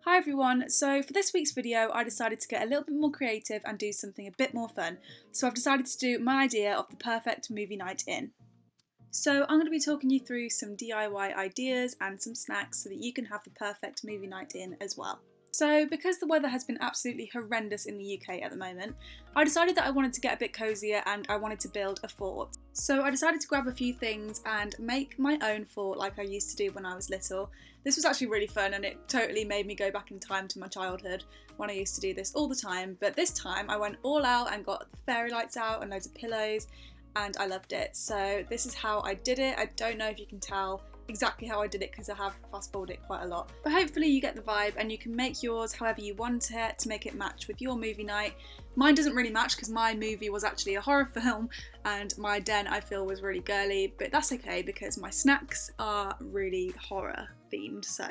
Hi everyone, so for this week's video I decided to get a little bit more creative and do something a bit more fun. So I've decided to do my idea of the perfect movie night in. So I'm going to be talking you through some DIY ideas and some snacks so that you can have the perfect movie night in as well. So because the weather has been absolutely horrendous in the UK at the moment, I decided that I wanted to get a bit cosier and I wanted to build a fort. So I decided to grab a few things and make my own fort like I used to do when I was little. This was actually really fun and it totally made me go back in time to my childhood when I used to do this all the time. But this time I went all out and got the fairy lights out and loads of pillows and I loved it. So this is how I did it. I don't know if you can tell exactly how I did it because I have fast forwarded it quite a lot. But hopefully you get the vibe and you can make yours however you want it to make it match with your movie night. Mine doesn't really match because my movie was actually a horror film and my den I feel was really girly, but that's okay because my snacks are really horror themed, so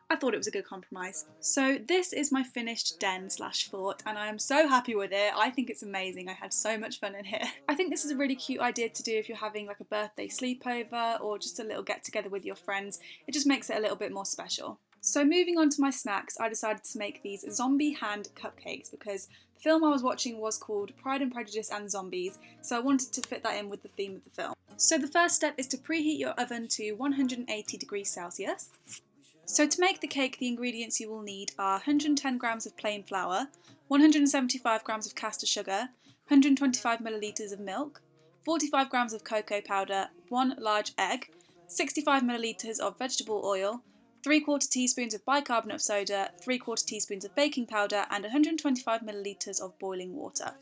I thought it was a good compromise. So this is my finished den slash fort and I am so happy with it. I think it's amazing. I had so much fun in here. I think this is a really cute idea to do if you're having like a birthday sleepover or just a little get together with your friends. It just makes it a little bit more special. So moving on to my snacks, I decided to make these zombie hand cupcakes because the film I was watching was called Pride and Prejudice and Zombies, so I wanted to fit that in with the theme of the film. So the first step is to preheat your oven to 180 degrees Celsius. So to make the cake, the ingredients you will need are 110 grams of plain flour, 175 grams of caster sugar, 125 millilitres of milk, 45 grams of cocoa powder, 1 large egg, 65 millilitres of vegetable oil, 3/4 teaspoons of bicarbonate of soda, 3/4 teaspoons of baking powder and 125 millilitres of boiling water.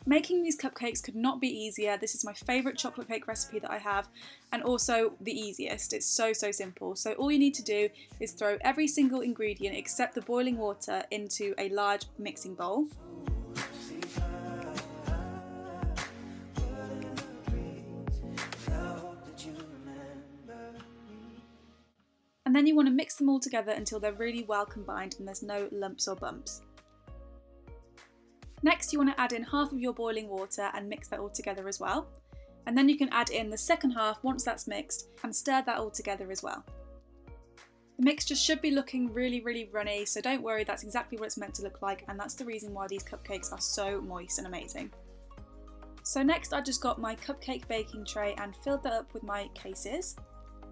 Making these cupcakes could not be easier. This is my favourite chocolate cake recipe that I have and also the easiest. It's so simple. So all you need to do is throw every single ingredient except the boiling water into a large mixing bowl. And then you want to mix them all together until they're really well combined and there's no lumps or bumps. Next you want to add in half of your boiling water and mix that all together as well. And then you can add in the second half once that's mixed and stir that all together as well. The mixture should be looking really runny, so don't worry, that's exactly what it's meant to look like and that's the reason why these cupcakes are so moist and amazing. So next I just got my cupcake baking tray and filled that up with my cases.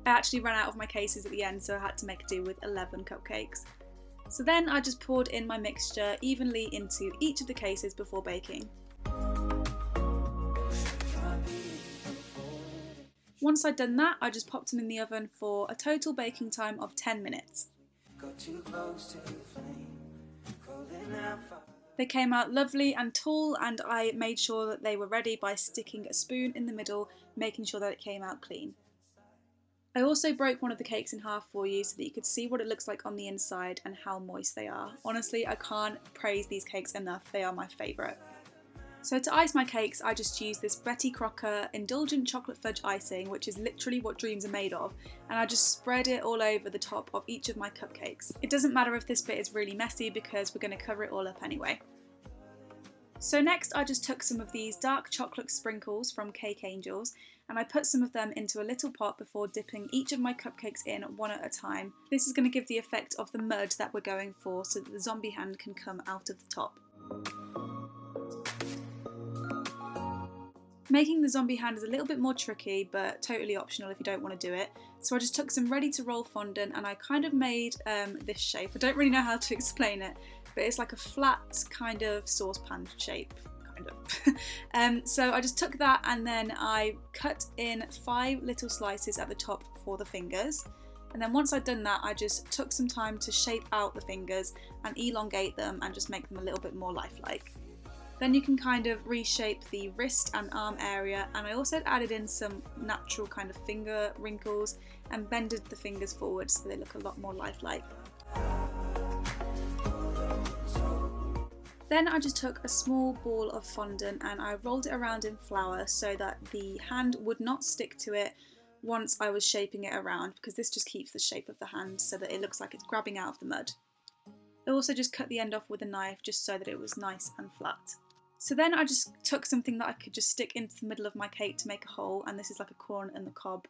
I actually ran out of my cases at the end, so I had to make do with 11 cupcakes. So then I just poured in my mixture evenly into each of the cases before baking. Once I'd done that, I just popped them in the oven for a total baking time of 10 minutes. They came out lovely and tall and I made sure that they were ready by sticking a spoon in the middle, making sure that it came out clean. I also broke one of the cakes in half for you so that you could see what it looks like on the inside and how moist they are. Honestly, I can't praise these cakes enough, they are my favourite. So to ice my cakes, I just used this Betty Crocker Indulgent Chocolate Fudge icing, which is literally what dreams are made of, and I just spread it all over the top of each of my cupcakes. It doesn't matter if this bit is really messy because we're going to cover it all up anyway. So next I just took some of these dark chocolate sprinkles from Cake Angels and I put some of them into a little pot before dipping each of my cupcakes in one at a time. This is going to give the effect of the mud that we're going for so that the zombie hand can come out of the top. Making the zombie hand is a little bit more tricky but totally optional if you don't want to do it. So I just took some ready to roll fondant and I kind of made this shape. I don't really know how to explain it, but it's like a flat kind of saucepan shape, kind of. So I just took that and then I cut in 5 little slices at the top for the fingers. And then once I'd done that, I just took some time to shape out the fingers and elongate them and just make them a little bit more lifelike. Then you can kind of reshape the wrist and arm area, and I also added in some natural kind of finger wrinkles and bended the fingers forward so they look a lot more lifelike. Then I just took a small ball of fondant and I rolled it around in flour so that the hand would not stick to it once I was shaping it around, because this just keeps the shape of the hand so that it looks like it's grabbing out of the mud. I also just cut the end off with a knife just so that it was nice and flat. So then I just took something that I could just stick into the middle of my cake to make a hole, and this is like a corn and the cob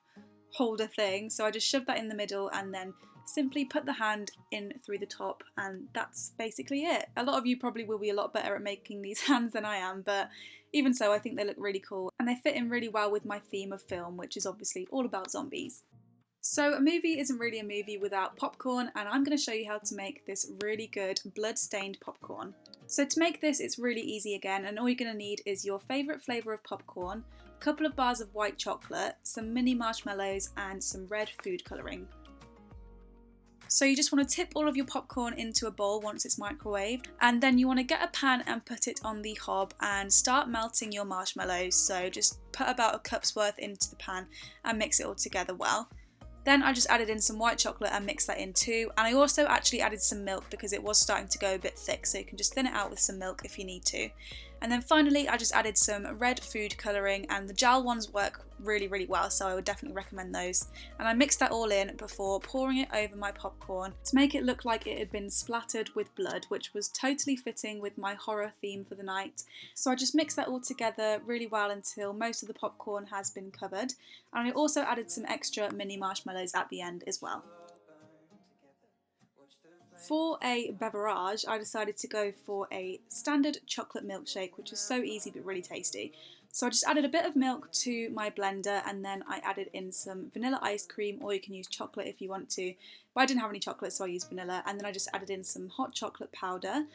holder thing. So I just shoved that in the middle and then simply put the hand in through the top, and that's basically it. A lot of you probably will be a lot better at making these hands than I am, but even so, I think they look really cool and they fit in really well with my theme of film, which is obviously all about zombies. So a movie isn't really a movie without popcorn, and I'm going to show you how to make this really good blood-stained popcorn. So to make this, it's really easy again, and all you're going to need is your favourite flavour of popcorn, a couple of bars of white chocolate, some mini marshmallows and some red food colouring. So you just want to tip all of your popcorn into a bowl once it's microwaved, and then you want to get a pan and put it on the hob and start melting your marshmallows. So just put about a cup's worth into the pan and mix it all together well. Then I just added in some white chocolate and mixed that in too, and I also actually added some milk because it was starting to go a bit thick, so you can just thin it out with some milk if you need to. And then finally I just added some red food colouring, and the gel ones work really well, so I would definitely recommend those. And I mixed that all in before pouring it over my popcorn to make it look like it had been splattered with blood, which was totally fitting with my horror theme for the night. So I just mixed that all together really well until most of the popcorn has been covered, and I also added some extra mini marshmallows at the end as well. For a beverage, I decided to go for a standard chocolate milkshake, which is so easy but really tasty. So I just added a bit of milk to my blender, and then I added in some vanilla ice cream, or you can use chocolate if you want to, but I didn't have any chocolate so I used vanilla, and then I just added in some hot chocolate powder.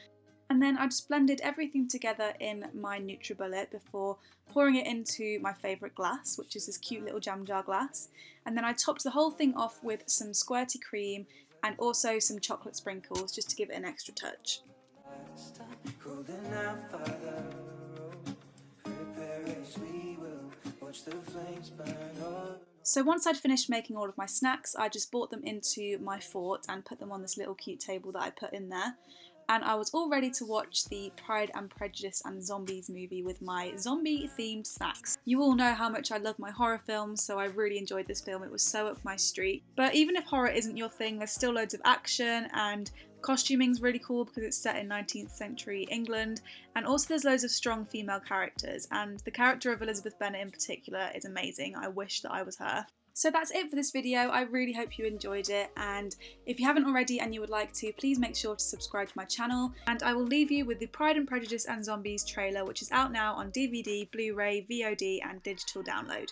And then I just blended everything together in my NutriBullet before pouring it into my favourite glass, which is this cute little jam jar glass. And then I topped the whole thing off with some squirty cream and also some chocolate sprinkles just to give it an extra touch. So once I'd finished making all of my snacks, I just brought them into my fort and put them on this little cute table that I put in there. And I was all ready to watch the Pride and Prejudice and Zombies movie with my zombie-themed snacks. You all know how much I love my horror films, so I really enjoyed this film. It was so up my street. But even if horror isn't your thing, there's still loads of action, and costuming's really cool because it's set in 19th century England, and also there's loads of strong female characters, and the character of Elizabeth Bennet in particular is amazing. I wish that I was her. So that's it for this video. I really hope you enjoyed it, and if you haven't already and you would like to, please make sure to subscribe to my channel, and I will leave you with the Pride and Prejudice and Zombies trailer, which is out now on DVD, Blu-ray, VOD and digital download.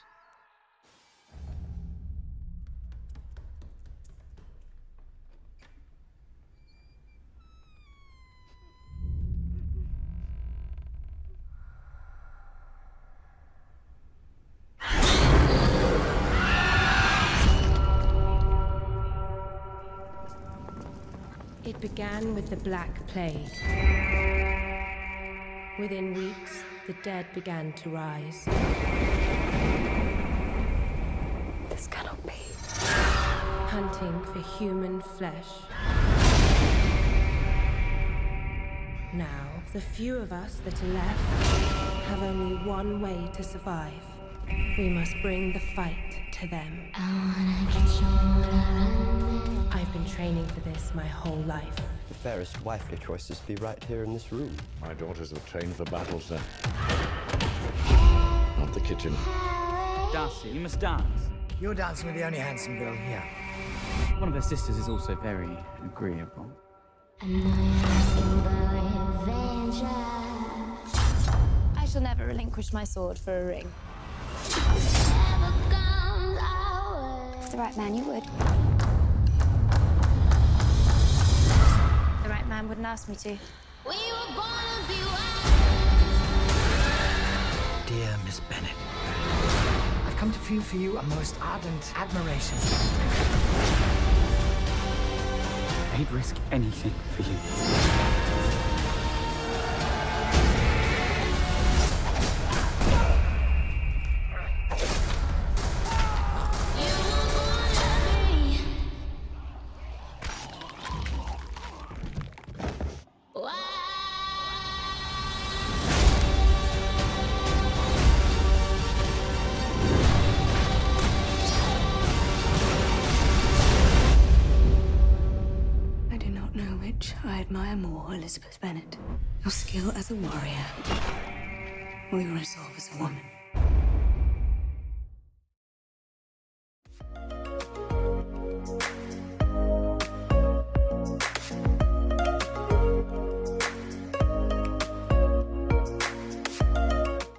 It began with the Black Plague. Within weeks, the dead began to rise. This cannot be. Hunting for human flesh. Now, the few of us that are left have only one way to survive. We must bring the fight to them. I've been training for this my whole life. The fairest wifely choices be right here in this room. My daughters have trained for battle, sir. Not the kitchen. Darcy, you must dance. You're dancing with the only handsome girl here. One of her sisters is also very agreeable. I shall never relinquish my sword for a ring. For the right man, you would. The right man wouldn't ask me to. Dear Miss Bennet, I've come to feel for you a most ardent admiration. I'd risk anything for you. I admire more, Elizabeth Bennet. Your skill as a warrior, or your resolve as a woman.